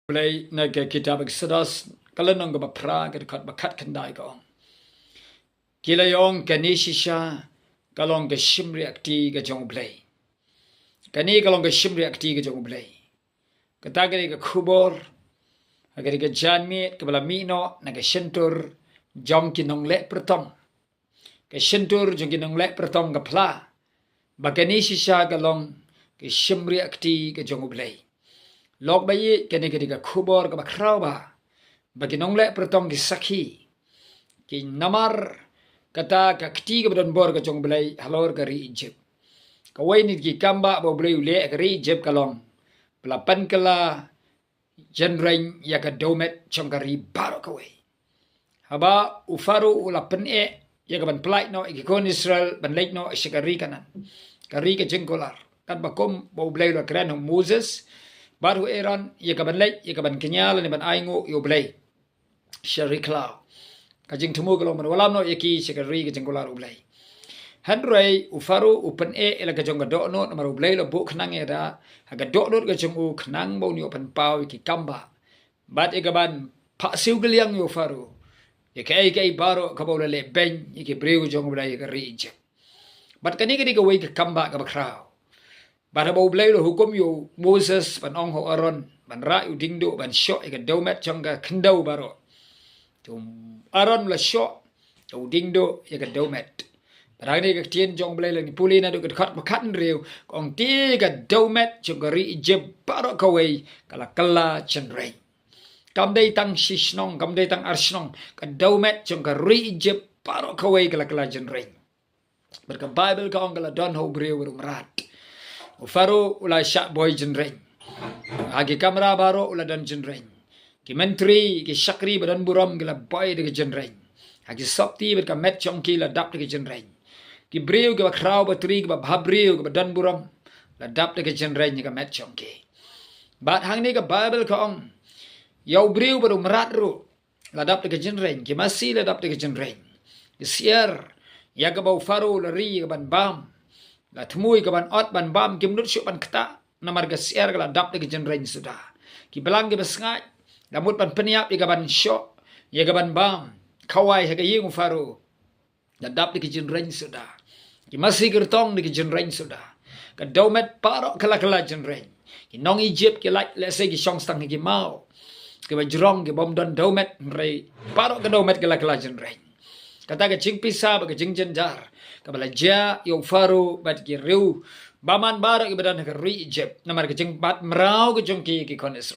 Play na ke kitab Exodus kalanong ga bapra ga kat bakat kandai ko. Kilayong kanishisha kalong ga shimri akti ga jong play. Kani kalong ga shimri akti ga jong play. Katagari ga kubor agari ga janmit kabala mino na ga shentur jong kinong le pertong. Ga shentur jong kinong le pertong ga pla. Bakanishisha kalong ga shimri akti ga jong play. Log bayi kene ketika kubor ke bakrau ba bagi nongle pertong ki sakhi ki namar kata ka kti ke badan bor ke jong belai halor ke ri Egypt kawai ni ki kamba bo belai ule ke ri Egypt kalong pelapan kala jenreng ya ka domet jong ka ri baro kawai haba ufaru ulapen ya ka ban plai no ikon Israel ban lek no isikari kanan kari ke jengkolar kan bakom bo belai lo kran Moses baru Iran ya kaban lek ya kaban kenyal ni ban aingo yo blay sharikla kajing temu kalau walam no yaki sekari kajing kolar blay handrai ufaru upen ela kajong gadok no maru blay lo bu khnang era aga dok no kajong u khnang bo ni open pau ki kamba bat e kaban pha siu geliang yo faru ya kai baro kabau le ben yaki breu jong blay ka ri je bat kani ka wei ka kamba ka bakrau Pada bau belai lo hukum yo Moses ban ong ho Aaron ban ra yu dingdo ban syok ika domet changga kendau baro. Tum Aaron la syok yu dingdo ika domet. Pada ni ka tien jong belai lo ni puli na do ka kat makan riu kong ti ka domet changga ri Egypt baro kawai kala kala chenrei. Kam dai tang shishnong kam dai tang arshnong ka domet changga ri Egypt baro kawai kala kala chenrei. Berka Bible ka ong kala don ho briu merat. Ufaru ula syak boy jenreng. Agi kamera baro ula dan jenreng. Ki menteri, ki syakri badan buram gila boy de jenreng. Agi sopti berka met chongki la dap de jenreng. Ki briu ki bakrau batri ki babhabriu ki badan buram la dap de jenreng ki met chongki. Bat hang ni ka Bible ka ong. Yau briu baru merat ru la dap de jenreng. Ki masih la dap de jenreng. Ki siar ya ka bau faru la ri ka ban bam. La temui ke ban ot ban bam kim nut syuk ban keta namar ga siar ga dap de jenreng sudah ki belang ke besngai lamut ban peniap ke ban syok ye ga ban bam kawai ha ga ying faru la dap de jenreng sudah ki masih gertong de jenreng sudah ka domet parok kala jenreng ki nong Egypt ki like let's say ki shong stang ki mau ki ba jrong ki bom don domet rei parok ka domet kala jenreng kata ke jing pisa ba ke jing jenjar kabala ja yung faru bat ki riu baman barak ibadan ka ri Egypt namar ke jing bat merau ke jong ki konis